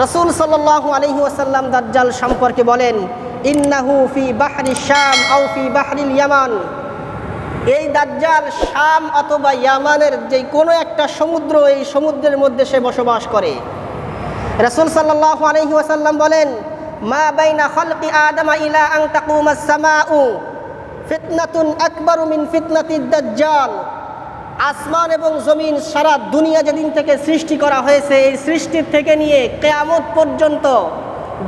রাসূল সাল্লাল্লাহু আলাইহি ওয়াসাল্লাম দাজ্জাল সম্পর্কে বলেন, ইন্নাহু ফি বাহরি শাম আও ফি বাহরিল ইয়ামান। এই দাজ্জাল শাম অথবা ইয়ামানের যে কোনো একটা সমুদ্র, এই সমুদ্রের মধ্যে সে বসবাস করে। রাসূল সাল্লাল্লাহু আলাইহি ওয়াসাল্লাম বলেন, মা বাইনা খালকি আদম ইলা আন তাকুমাস সামাউ ফিতনাতুন আকবারু মিন ফিতনাতিদ দাজ্জাল। আসমান এবং জমিন সারা দুনিয়া যেদিন থেকে সৃষ্টি করা হয়েছে, এই সৃষ্টির থেকে নিয়ে কিয়ামত পর্যন্ত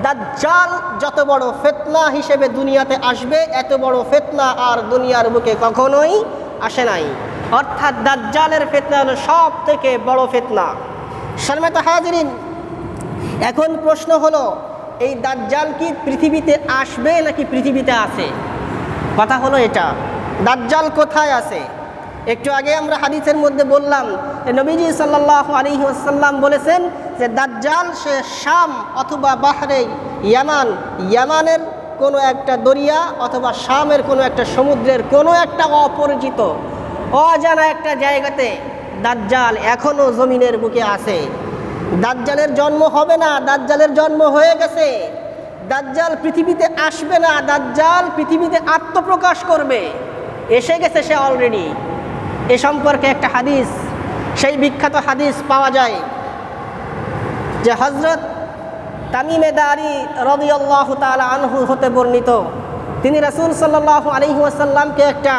দাজ্জাল যত বড় ফিতনা হিসেবে দুনিয়াতে আসবে, এত বড় ফিতনা আর দুনিয়ার বুকে কখনোই আসে নাই। অর্থাৎ দাজ্জালের ফিতনা হলো সব থেকে বড় ফিতনা। সম্মানিত হাজিরিন, এখন প্রশ্ন হলো, এই দাজ্জাল কি পৃথিবীতে আসবে নাকি পৃথিবীতে আছে? কথা হলো এটা, দাজ্জাল কোথায় আছে? একটু আগে আমরা হাদিসের মধ্যে বললাম যে নবীজি সাল্লাল্লাহু আলাইহি ওয়াসাল্লাম বলেছেন যে দাজ্জাল সে শাম অথবা বাহরে ইয়ামান, ইয়ামানের কোনো একটা দরিয়া অথবা শামের কোনো একটা সমুদ্রের কোনো একটা অপরিচিত অজানা একটা জায়গাতে দাজ্জাল এখনও জমিনের বুকে আছে। দাজ্জালের জন্ম হবে না, দাজ্জালের জন্ম হয়ে গেছে। দাজ্জাল পৃথিবীতে আসবে না, দাজ্জাল পৃথিবীতে আত্মপ্রকাশ করবে, এসে গেছে সে অলরেডি। এ সম্পর্কে একটা হাদিস, সেই বিখ্যাত হাদিস পাওয়া যায় যে হযরত তামিমে দারি রাদিয়াল্লাহু তাআলা আনহু হতে বর্ণিত। তিনি রাসূল সাল্লাল্লাহু আলাইহি ওয়াসাল্লামকে একটা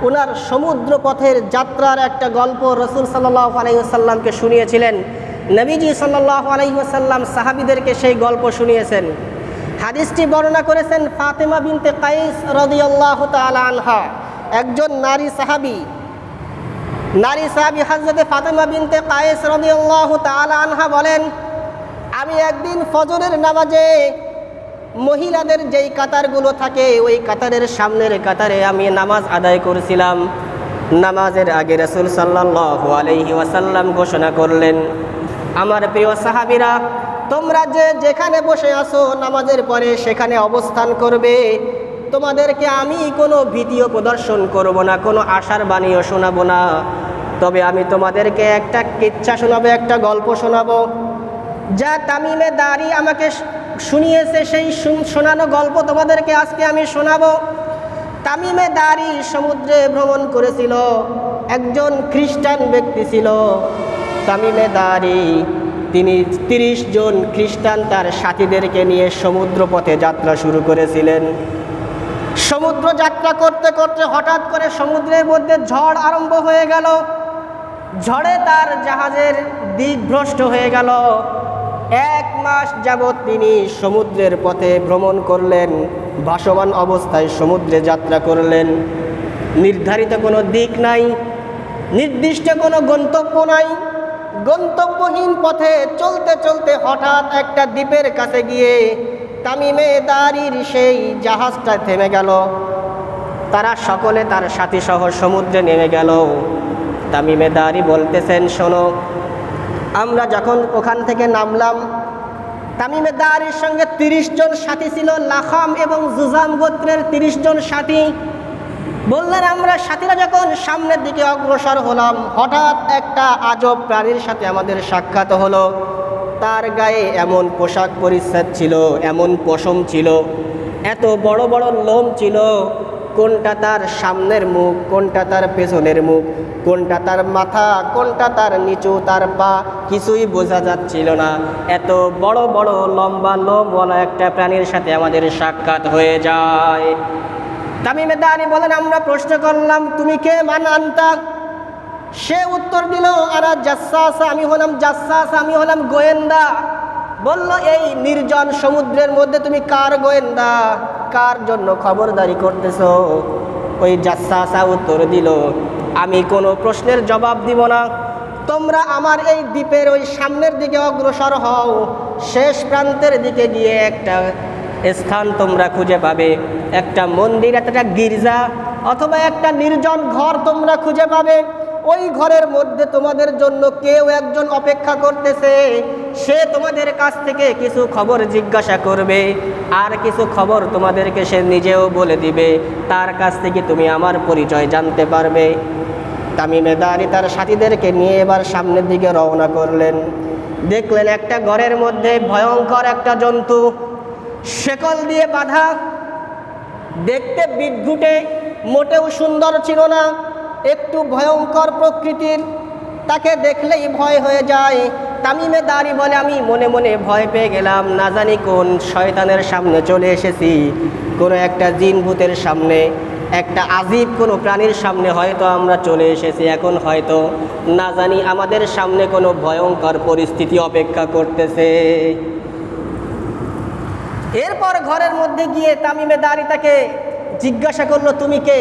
ওনার সমুদ্র পথের যাত্রার একটা গল্প রাসূল সাল্লাল্লাহু আলাইহি ওয়াসাল্লামকে শুনিয়েছিলেন। নবীজি সাল্লাল্লাহু আলাইহি ওয়াসাল্লাম সাহাবীদেরকে সেই গল্প শুনিয়েছেন। হাদিসটি বর্ণনা করেছেন ফাতেমা বিনতে কায়েস রাদিয়াল্লাহু তাআলা আনহা, একজন নারী সাহাবী হযরতে ফাতেমা বিনতে কায়েস রাদিয়াল্লাহু তাআলা আনহা বলেন, আমি একদিন ফজরের নামাজে মহিলাদের যেই কাতারগুলো থাকে ওই কাতারের সামনের কাতারে আমি নামাজ আদায় করেছিলাম। নামাজের আগে রাসূল সাল্লাল্লাহু আলাইহি ওয়াসাল্লাম ঘোষণা করলেন, আমার প্রিয় সাহাবীরা, তোমরা যে যেখানে বসে আছো নামাজের পরে সেখানে অবস্থান করবে। তোমাদেরকে আমি কোনো ভীতিও প্রদর্শন করব না, কোনো আশার বাণীও শোনাবো না, তবে আমি তোমাদেরকে একটা কিচ্ছা শোনাবো, একটা গল্প শোনাবো যা তামিমে দারি আমাকে শুনিয়েছে। সেই শোনানো গল্প তোমাদেরকে আজকে আমি শোনাবো। তামিমে দারি সমুদ্রে ভ্রমণ করেছিল, একজন খ্রিস্টান ব্যক্তি ছিল তামিমে দারি। তিনি 30 জন খ্রিস্টান তার সাথীদেরকে নিয়ে সমুদ্র পথে যাত্রা শুরু করেছিলেন। সমুদ্র যাত্রা করতে করতে হঠাৎ করে সমুদ্রের মধ্যে ঝড় আরম্ভ হয়ে গেল। ঝড়ে তার জাহাজের দিক ভ্রষ্ট হয়ে গেল। 1 মাস যাবৎ তিনি সমুদ্রের পথে ভ্রমণ করলেন, ভাসমান অবস্থায় সমুদ্রে যাত্রা করলেন। নির্ধারিত কোনো দিক নাই, নির্দিষ্ট কোনো গন্তব্য নাই। গন্তব্যহীন পথে চলতে চলতে হঠাৎ একটা দ্বীপের কাছে গিয়ে তামিমে দারির সেই জাহাজটা থেমে গেল। তারা সকলে তার সাথী সহ সমুদ্রে নেমে গেল। তামিমে দারি বলতেছেন, শোনো, আমরা যখন ওখান থেকে নামলাম, তামিমে দারির সঙ্গে 30 জন সাথী ছিল, লাখাম এবং জুজাম গোত্রের 30 জন সাথী। বললেন, আমরা সাথীরা যখন সামনের দিকে অগ্রসর হলাম, হঠাৎ একটা আজব প্রাণীর সাথে আমাদের সাক্ষাৎ হলো। তার গায়ে এমন পোশাক পরিচ্ছদ ছিল, এমন পশম ছিল, এত বড় বড় লোম ছিল, কোনটা তার সামনের মুখ, কোনটা তার পেছনের মুখ, কোনটা তার মাথা, কোনটা তার নিচু, তার পা, কিছুই বোঝা যাচ্ছিল না। এত বড় বড় লম্বা লোমওয়ালা একটা প্রাণীর সাথে আমাদের সাক্ষাৎ হয়ে যায়। তামিমে দারি বলেন, আমরা প্রশ্ন করলাম, তুমি কে মান আনতা? সে উত্তর দিল, আরা জাসসাস, আমি হলাম জাসসাস, আমি হলাম গোয়েন্দা। বলল, এই নির্জন সমুদ্রের মধ্যে তুমি কার গোয়েন্দা, কার জন্য খবরদারি করতেছো? ওই জাসসাসা উত্তর দিল, আমি কোনো প্রশ্নের জবাব দিব না, তোমরা আমার এই দ্বীপের ওই সামনের দিকে অগ্রসর হও। শেষ প্রান্তের দিকে গিয়ে একটা স্থান তোমরা খুঁজে পাবে, একটা মন্দির, একটা গির্জা অথবা একটা নির্জন ঘর তোমরা খুঁজে পাবে। ওই ঘরের মধ্যে তোমাদের জন্য কেউ একজন অপেক্ষা করতেছে। সে তোমাদের কাছ থেকে কিছু খবর জিজ্ঞাসা করবে, আর কিছু খবর তোমাদেরকে সে নিজেও বলে দিবে। তার কাছ থেকে তুমি আমার পরিচয় জানতে পারবে। তামিমে দারি তার সাথীদেরকে নিয়ে এবার সামনের দিকে রওনা করলেন। দেখলেন একটা ঘরের মধ্যে ভয়ঙ্কর একটা জন্তু, শেকল দিয়ে বাঁধা, দেখতে বিদ্ঘুটে, মোটেও সুন্দর ছিল না, একটু ভয়ঙ্কর প্রকৃতির। তাকে দেখলেই ভয় হয়ে যায়। তামিমে দারি বলে, আমি মনে মনে ভয় পেয়ে গেলাম, না জানি কোন শয়তানের সামনে চলে এসেছি, কোনো একটা জিন ভূতের সামনে, একটা আজীব কোনো প্রাণীর সামনে হয়তো আমরা চলে এসেছি। এখন হয়তো না জানি আমাদের সামনে কোনো ভয়ঙ্কর পরিস্থিতি অপেক্ষা করতেছে। এরপর ঘরের মধ্যে গিয়ে তামিমে দারি তাকে জিজ্ঞাসা করলো, তুমি কে?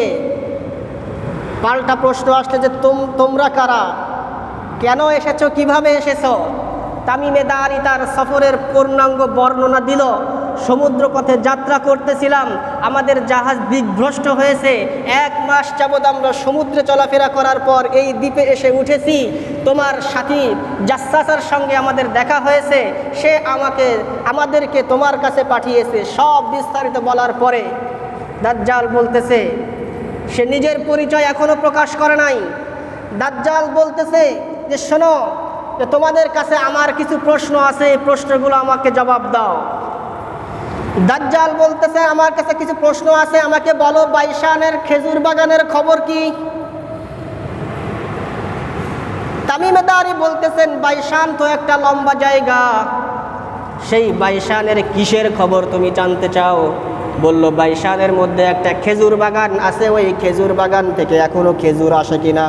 পাল্টা প্রশ্ন আসলে যে তোমরা কারা, কেন এসেছো, কিভাবে এসেছো? তামিমে দারি তার সফরের পূর্ণাঙ্গ বর্ণনা দিল। সমুদ্রপথে যাত্রা করতেছিলাম, আমাদের জাহাজ দিকভ্রষ্ট হয়েছে, 1 মাস যাবৎ আমরা সমুদ্রে চলাফেরা করার পর এই দ্বীপে এসে উঠেছি। তোমার সাথী জাসসাসের সঙ্গে আমাদের দেখা হয়েছে, সে আমাদেরকে তোমার কাছে পাঠিয়েছে। সব বিস্তারিত বলার পরে দাজ্জাল বলতেছে, সে নিজের পরিচয় এখনো প্রকাশ করে নাই। দাজ্জাল বলতেছে যে শোনো, যে তোমাদের কাছে আমার কিছু প্রশ্ন আছে, এই প্রশ্নগুলো আমাকে জবাব দাও। দাজ্জাল বলতেছে, আমার কাছে কিছু প্রশ্ন আছে, আমাকে বলো বাইশানের খেজুর বাগানের খবর কি? তামিমে দারি বলতেছেন, বাইশান তো একটা লম্বা জায়গা, সেই বাইশানের কিসের খবর তুমি জানতে চাও? বলল, বাইশানের মধ্যে একটা খেজুর বাগান আছে, ওই খেজুর বাগান থেকে এখনো খেজুর আসে কিনা?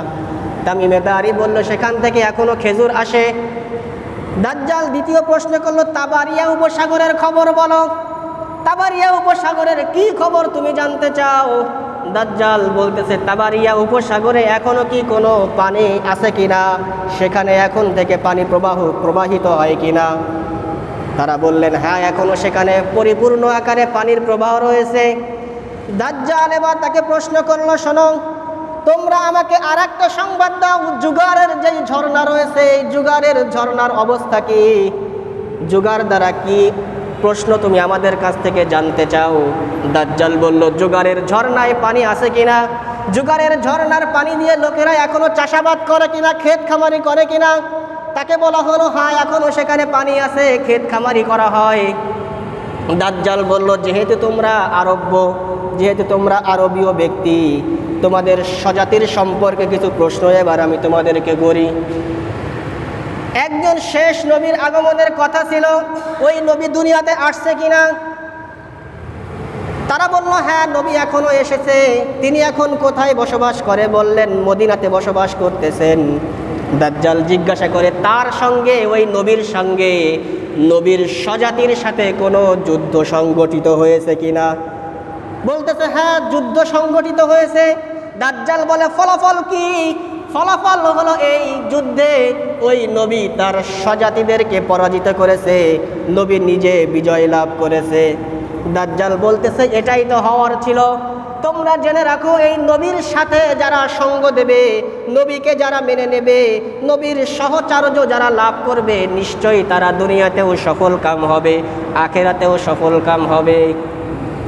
তামিমে দারি বলল, সেখান থেকে এখনো খেজুর আসে। দাজ্জাল দ্বিতীয় প্রশ্ন করলো, তাবারিয়া উপসাগরের খবর বলো, তাবারিয়া উপসাগরের কি খবর তুমি জানতে চাও? দাজ্জাল বলতেছে, তাবারিয়া উপসাগরে এখনো কি কোনো পানি আছে কিনা, সেখানে এখন থেকে পানি প্রবাহিত হয় কিনা? তারা বললেন, হ্যাঁ, এখনো সেখানে পরিপূর্ণ আকারে পানির প্রবাহ রয়েছে। দাজ্জাল এবার তাকে প্রশ্ন করলো, শোনো, তোমরা আমাকে আর একটা সংবাদ দাও, জুগারের যেই ঝর্ণা রয়েছে, এই জুগারের ঝর্ণার অবস্থা কি? জুগার দ্বারা কি প্রশ্ন তুমি আমাদের কাছ থেকে জানতে চাও? দাজ্জাল বলল, জুগারের ঝর্ণায় পানি আছে কিনা, জুগারের ঝর্ণার পানি দিয়ে লোকেরা এখনো চাষাবাদ করে কিনা, ক্ষেত খামারি করে কিনা? তাকে বলা হলো, হ্যাঁ, এখনো সেখানে পানি আছে, ক্ষেত খামারি করা হয়। দাজ্জাল বলল, যেহেতু তোমরা আরবীয় ব্যক্তি, তোমাদের স্বজাতির সম্পর্কে কিছু প্রশ্ন এবার আমি তোমাদেরকে করি। একজন শেষ নবীর আগমনের কথা ছিল, ওই নবী দুনিয়াতে আসছে কিনা? তারা বলল, হ্যাঁ, নবী এখনো এসেছে। তিনি এখন কোথায় বসবাস করে? বললেন, মদিনাতে বসবাস করতেছেন। দাজ্জাল জিজ্ঞাসা করে, তার সঙ্গে, ওই নবীর সঙ্গে, নবীর স্বজাতির সাথে কোনো যুদ্ধ সংগঠিত হয়েছে কিনা? বলতেছে, হ্যাঁ, যুদ্ধ সংগঠিত হয়েছে। দাজ্জাল বলে, ফলাফল কি? ফলাফল হলো, এই যুদ্ধে ওই নবী তার স্বজাতিদেরকে পরাজিত করেছে, নবী নিজে বিজয় লাভ করেছে। দাজ্জাল বলতেছে, এটাই তো হওয়ার ছিল। তোমরা জেনে রাখো, এই নবীর সাথে যারা সঙ্গ দেবে, নবীকে যারা মেনে নেবে, নবীর সহচর্য যারা লাভ করবে, নিশ্চয়ই তারা দুনিয়াতেও সফল কাম হবে, আখেরাতেও সফল কাম হবে।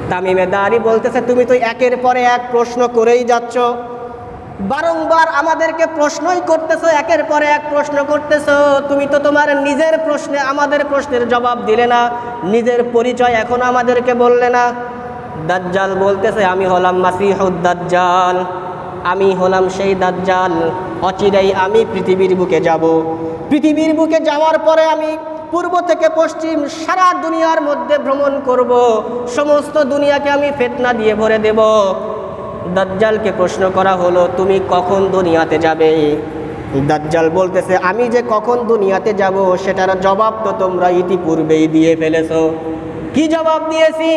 তামিমে দারি বলতেছে, তুমি তো একের পরে এক প্রশ্ন করেই যাচ্ছ, বারংবার আমাদেরকে প্রশ্নই করতেছো, একের পরে এক প্রশ্ন করতেছো। তুমি তো তোমার নিজের প্রশ্নে আমাদের প্রশ্নের জবাব দিলে না, নিজের পরিচয় এখন আমাদেরকে বললে না। দাজ্জাল বলতেছে, আমি হলাম মাসিহুদ দাজ্জাল, আমি হলাম সেই দাজ্জাল। অচিরেই আমি পৃথিবীর বুকে যাব। পৃথিবীর বুকে যাওয়ার পরে আমি পূর্ব থেকে পশ্চিম সারা দুনিয়ার মধ্যে ভ্রমণ করব, সমস্ত দুনিয়াকে আমি ফিতনা দিয়ে ভরে দেব। দাজ্জালকে প্রশ্ন করা হলো, তুমি কখন দুনিয়াতে যাবে? দাজ্জাল বলতেছে, আমি যে কখন দুনিয়াতে যাব সেটার জবাব তো তোমরা ইতিপূর্বেই দিয়ে ফেলেছো। কি জবাব দিয়েছি?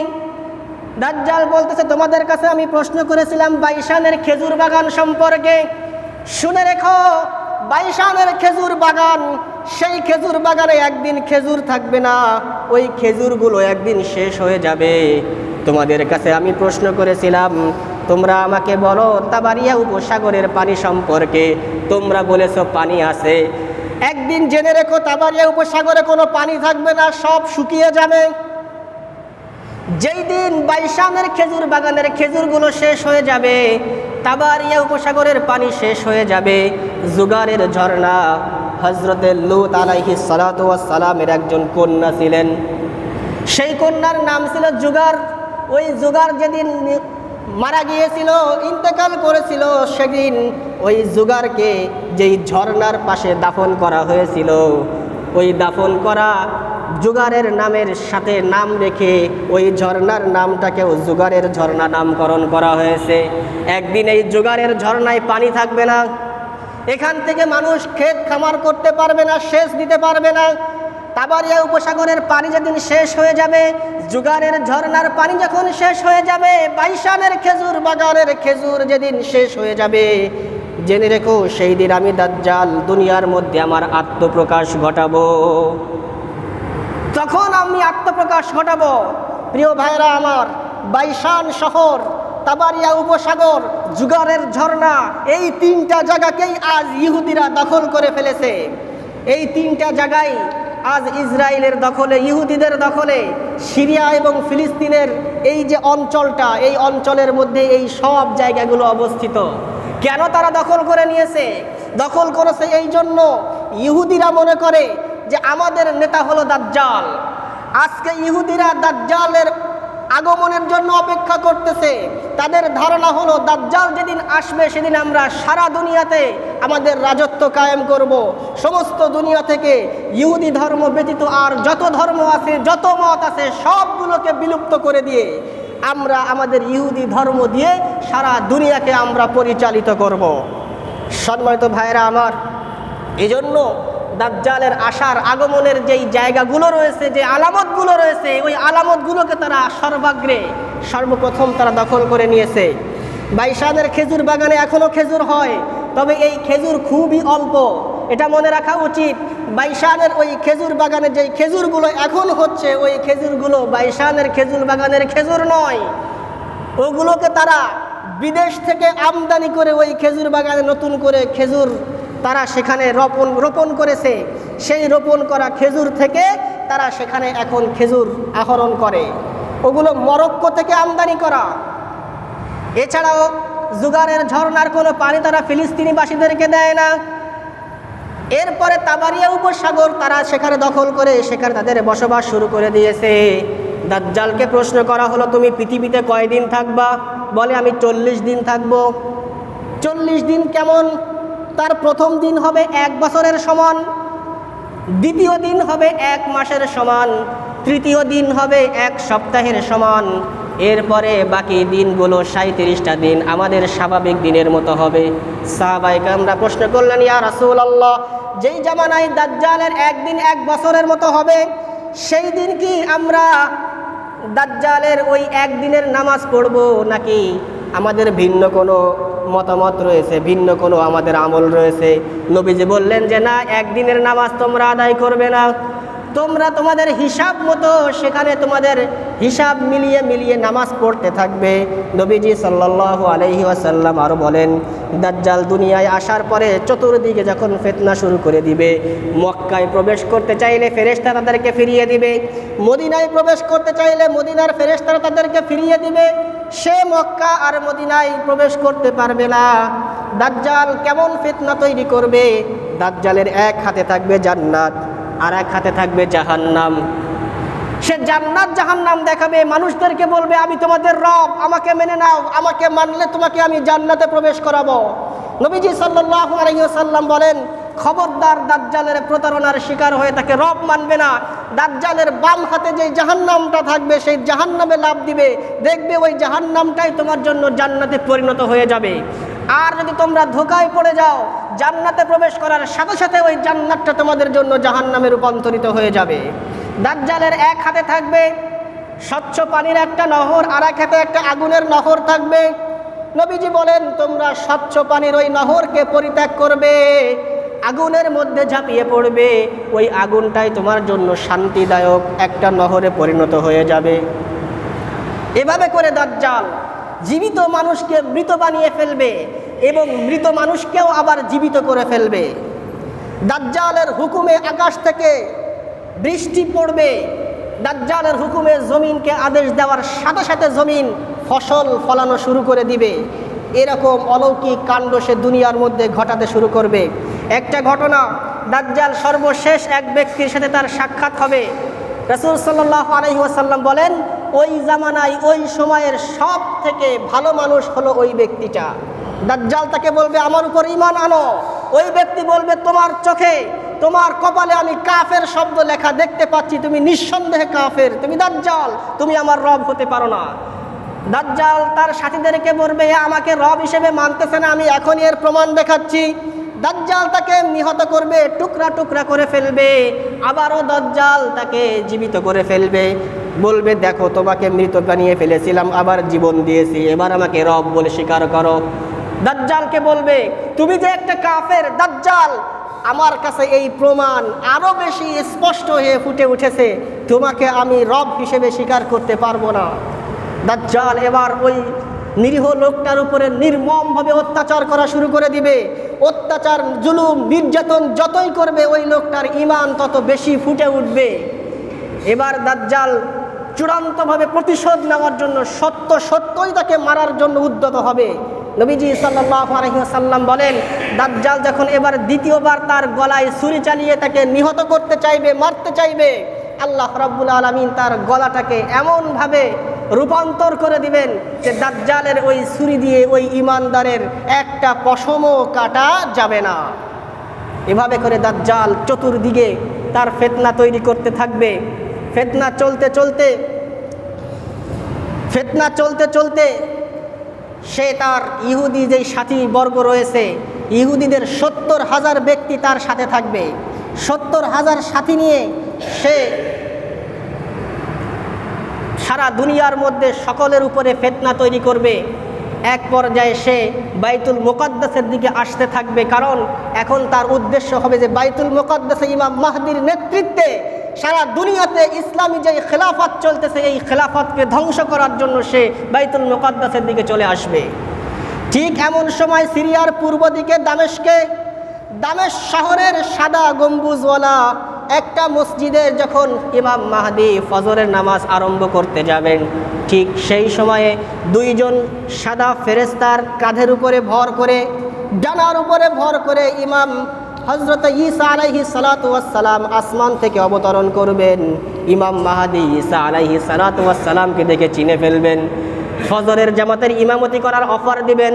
দাজ্জাল বলতেছে, তোমাদের কাছে আমি প্রশ্ন করেছিলাম বাইশানের খেজুর বাগান সম্পর্কে। শুনে রেখো, বাইশানের খেজুর বাগান, সেই খেজুর বাগানে একদিন খেজুর থাকবে না, ওই খেজুরগুলো একদিন শেষ হয়ে যাবে। তোমাদের কাছে আমি প্রশ্ন করেছিলাম, তোমরা আমাকে বলো তাবারিয়া উপসাগরের পানি সম্পর্কে। তোমরা বলেছো পানি আছে। একদিন জেনে রেখো, তাবারিয়া উপসাগরে কোনো পানি থাকবে না, সব শুকিয়ে যাবে। যেই দিন বাইশানের খেজুর বাগানের খেজুরগুলো শেষ হয়ে যাবে, তাবারিয়া উপসাগরের পানি শেষ হয়ে যাবে, জুগারের ঝর্ণা, হযরতে লূত আলাইহিস সালাতু ওয়াস সালামের একজন কন্যা ছিলেন, সেই কন্যার নাম ছিল জুগার। ওই জুগার যেদিন মারা গিয়েছিল, ইন্তেকাল করেছিল, সেদিন ওই জুগারকে যেই ঝর্ণার পাশে দাফন করা হয়েছিল, ওই দাফন করা জুগারের নামের সাথে নাম রেখে ওই ঝর্ণার নামটাকেও জুগারের ঝর্ণা নামকরণ করা হয়েছে। একদিন এই জুগারের ঝর্ণায় পানি থাকবে না, এখান থেকে মানুষ ক্ষেত খামার করতে পারবে না, সেচ দিতে পারবে না। তাবারিয়া উপসাগরের পানি যেদিন শেষ হয়ে যাবে, জুগারের ঝর্ণার পানি যখন শেষ হয়ে যাবে, বাইশানের খেজুর বাগানের খেজুর যেদিন শেষ হয়ে যাবে, জেনে রেখো সেই দিন আমি দাজ্জাল দুনিয়ার মধ্যে আমার আত্মপ্রকাশ ঘটাবো। তখন আমি আত্মপ্রকাশ ঘটাবো। প্রিয় ভাইরা আমার, বাইশান শহর, তাবারিয়া উপসাগর, জুগারের ঝর্ণা, এই তিনটা জায়গাকেই আজ ইহুদিরা দখল করে ফেলেছে। এই তিনটা জায়গায় আজ ইসরায়েলের দখলে, ইহুদিদের দখলে। সিরিয়া এবং ফিলিস্তিনের এই যে অঞ্চলটা, এই অঞ্চলের মধ্যে এই সব জায়গাগুলো অবস্থিত। কেন তারা দখল করে নিয়েছে? দখল করেছে এই জন্য, ইহুদিরা মনে করে যে আমাদের নেতা হলো দাজ্জাল। আজকে ইহুদিরা দাজ্জালের আগমনের জন্য অপেক্ষা করতেছে। তাদের ধারণা হলো দাজ্জাল যেদিন আসবে সেদিন আমরা সারা দুনিয়াতে আমাদের রাজত্ব কায়েম করব। সমস্ত দুনিয়া থেকে ইহুদি ধর্ম ব্যতীত আর যত ধর্ম আছে, যত মত আছে, সবগুলোকে বিলুপ্ত করে দিয়ে আমরা আমাদের ইহুদি ধর্ম দিয়ে সারা দুনিয়াকে আমরা পরিচালিত করব। সম্মানিত ভাইরা আমার, এজন্য দাজ্জালের আসার আগমনের যেই জায়গাগুলো রয়েছে, যে আলামতগুলো রয়েছে, ওই আলামতগুলোকে তারা সর্বপ্রথম তারা দখল করে নিয়েছে। বাইশানের খেজুর বাগানে এখনও খেজুর হয়, তবে এই খেজুর খুবই অল্প, এটা মনে রাখা উচিত। বাইশানের ওই খেজুর বাগানে যেই খেজুরগুলো এখন হচ্ছে, ওই খেজুরগুলো বাইশানের খেজুর বাগানের খেজুর নয়। ওগুলোকে তারা বিদেশ থেকে আমদানি করে ওই খেজুর বাগানে নতুন করে খেজুর তারা সেখানে রোপণ করেছে। সেই রোপণ করা খেজুর থেকে তারা সেখানে এখন খেজুর আহরণ করে, ওগুলো মরক্কো থেকে আমদানি করা। এছাড়াও জুগারের ঝর্ণার কোনো পানি তারা ফিলিস্তিনিবাসীদেরকে দেয় না। এরপরে তাবারিয়া উপসাগর তারা সেখানে দখল করে সেখানে তাদের বসবাস শুরু করে দিয়েছে। দাজ্জালকে প্রশ্ন করা হলো, তুমি পৃথিবীতে কয়দিন থাকবা? বলে আমি 40 দিন থাকবো। 40 দিন কেমন? তার প্রথম দিন হবে 1 বছরের সমান, দ্বিতীয় দিন হবে 1 মাসের সমান, তৃতীয় দিন হবে 1 সপ্তাহের সমান। এরপরে বাকি দিনগুলো 37টা দিন আমাদের স্বাভাবিক দিনের মতো হবে। সাহাবায়ে কেরামরা প্রশ্ন করলেন, ইয়া রাসূলুল্লাহ, যেই জামানায় দাজ্জালের একদিন 1 বছরের মতো হবে, সেই দিন কি আমরা দাজ্জালের ওই একদিনের নামাজ পড়ব, নাকি আমাদের ভিন্ন কোনো মতামত রয়েছে, ভিন্ন কোনো আমাদের আমল রয়েছে? নবীজি বললেন যে না, একদিনের নামাজ তোমরা আদায় করবে না, তোমরা তোমাদের হিসাব মতো সেখানে তোমাদের হিসাব মিলিয়ে নামাজ পড়তে থাকবে। নবীজি সাল্লাল্লাহু আলাইহি ওয়াসাল্লাম আরও বলেন, দাজ্জাল দুনিয়ায় আসার পরে চতুর্দিকে যখন ফিতনা শুরু করে দিবে, মক্কায় প্রবেশ করতে চাইলে ফেরেশতা তাদেরকে ফিরিয়ে দিবে, মদিনায় প্রবেশ করতে চাইলে মদিনার ফেরেশতারা তাদেরকে ফিরিয়ে দিবে। সে মক্কা আর মদিনায় প্রবেশ করতে পারবে না। দাজ্জাল কেমন ফিতনা তৈরি করবে? দাজ্জালের এক হাতে থাকবে জান্নাত, আর এক হাতে থাকবে জাহান্নাম। সে জান্নাত জাহান্নাম দেখাবে, মানুষদেরকে বলবে আমি তোমাদের রব, আমাকে মেনে নাও, আমাকে মানলে তোমাকে আমি জান্নাতে প্রবেশ করাবো। নবীজি সাল্লাল্লাহু আলাইহি ওয়াসাল্লাম বলেন, খবরদার দাজ্জালের প্রতারণার শিকার হয়ে তাকে রব মানবে না। দাজ্জালের বাম হাতে যে জাহান্নামটা থাকবে, সেই জাহান্নামে লাফ দিবে, দেখবে ওই জাহান্নামটাই তোমার জন্য জান্নাতে পরিণত হয়ে যাবে। আর যদি তোমরা ধোঁকায় পড়ে যাও, জান্নাতে প্রবেশ করার সাথে সাথে ওই জান্নাতটা তোমাদের জন্য জাহান্নামে রূপান্তরিত হয়ে যাবে। দাজ্জালের এক হাতে থাকবে স্বচ্ছ পানির একটা নহর, আর এক হাতে একটা আগুনের নহর থাকবে। নবীজি বলেন, তোমরা স্বচ্ছ পানির ওই নহরকে পরিত্যাগ করবে, আগুনের মধ্যে ঝাঁপিয়ে পড়বে, ওই আগুনটাই তোমার জন্য শান্তিদায়ক একটা নহরে পরিণত হয়ে যাবে। এভাবে করে দাজ্জাল জীবিত মানুষকে মৃত বানিয়ে ফেলবে এবং মৃত মানুষকেও আবার জীবিত করে ফেলবে। দাজ্জালের হুকুমে আকাশ থেকে বৃষ্টি পড়বে, দাজ্জালের হুকুমে জমিনকে আদেশ দেওয়ার সাথে সাথে জমিন ফসল ফলানো শুরু করে দিবে। এরকম অলৌকিক কাণ্ড সে দুনিয়ার মধ্যে ঘটাতে শুরু করবে। একটা ঘটনা, দাজ্জাল সর্বশেষ এক ব্যক্তির সাথে তার সাক্ষাৎ হবে। রাসূল সাল্লাল্লাহু আলাইহি ওয়াসাল্লাম বলেন, ওই জামানায় ওই সময়ের সব থেকে ভালো মানুষ হলো ওই ব্যক্তিটা। দাজ্জাল তাকে বলবে, আমার উপর ঈমান আনো। ওই ব্যক্তি বলবে, তোমার চোখে, তোমার কপালে আমি কাফের শব্দ লেখা দেখতে পাচ্ছি, তুমি নিঃসন্দেহে কাফের, তুমি দাজ্জাল, তুমি আমার রব হতে পারো না। দাজ্জাল তার সাথীদেরকে বলবে, আমাকে রব হিসেবে মানতেছে না, আমি এখনই এর প্রমাণ দেখাচ্ছি। দাজ্জাল তাকে নিহত করবে, টুকরা টুকরা করে ফেলবে। আবারও দাজ্জাল তাকে জীবিত করে ফেলবে, বলবে, দেখো তোমাকে মৃত বানিয়ে ফেলেছিলাম, আবার জীবন দিয়েছি, এবার আমাকে রব বলে স্বীকার করো। দাজ্জালকে বলবে, তুমি যে একটা কাফের দাজ্জাল, আমার কাছে এই প্রমাণ আরো বেশি স্পষ্ট হয়ে ফুটে উঠেছে, তোমাকে আমি রব হিসেবে স্বীকার করতে পারবো না। দাজ্জাল এবার ওই নিরীহ লোকটার উপরে নির্মমভাবে অত্যাচার করা শুরু করে দিবে। অত্যাচার, জুলুম, নির্যাতন যতই করবে ওই লোকটার ঈমান তত বেশি ফুটে উঠবে। এবার দাজ্জাল চূড়ান্তভাবে প্রতিশোধ নেওয়ার জন্য সত্যই তাকে মারার জন্য উদ্যত হবে। নবীজি সাল্লাল্লাহু আলাইহি ওয়াসাল্লাম বলেন, দাজ্জাল যখন এবার দ্বিতীয়বার তার গলায় ছুরি চালিয়ে তাকে নিহত করতে চাইবে, মারতে চাইবে, আল্লাহ রাব্বুল আলামিন তার গলাটাকে এমনভাবে রূপান্তর করে দিবেন যে দাজ্জালের ওই ছুরি দিয়ে ওই ঈমানদারের একটা পশমও কাটা যাবে না। এভাবে করে দাজ্জাল চতুর্দিকে তার ফিতনা তৈরি করতে থাকবে। ফিতনা চলতে চলতে সে তার ইহুদি যেই সাথী বর্গ রয়েছে, ইহুদিদের 70,000 ব্যক্তি তার সাথে থাকবে। 70,000 সাথী নিয়ে সে সারা দুনিয়ার মধ্যে সকলের উপরে ফিতনা তৈরি করবে। এক পর্যায়ে সে বাইতুল মুকাদ্দাসের দিকে আসতে থাকবে, কারণ এখন তার উদ্দেশ্য হবে যে বাইতুল মুকাদ্দাসে ইমাম মাহদির নেতৃত্বে সারা দুনিয়াতে ইসলামী যে খেলাফত চলতেছে, এই খেলাফতকে ধ্বংস করার জন্য সে বাইতুল মুকাদ্দাসের দিকে চলে আসবে। ঠিক এমন সময় সিরিয়ার পূর্ব দিকে দামেস্ক শহরের সাদা গম্বুজওয়ালা একটা মসজিদে যখন ইমাম মাহদি ফজরের নামাজ আরম্ভ করতে যাবেন, ঠিক সেই সময়ে দুইজন সাদা ফেরেশতার কাঁধের উপরে ভর করে, ডানার উপরে ভর করে ইমাম হযরত ঈসা আলাইহিস সালাতু ওয়াস সালাম আসমান থেকে অবতরণ করবেন। ইমাম মাহদি ঈসা আলাইহিস সালাতু ওয়াস সালামকে দেখে চিনে ফেলবেন, ফজরের জামাতের ইমামতি করার অফার দিবেন।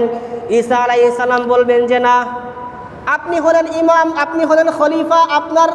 ঈসা আলাইহিস সালাম বলবেন যে, না, আপনি হলেন ইমাম, আপনি হলেন খলিফা, আপনার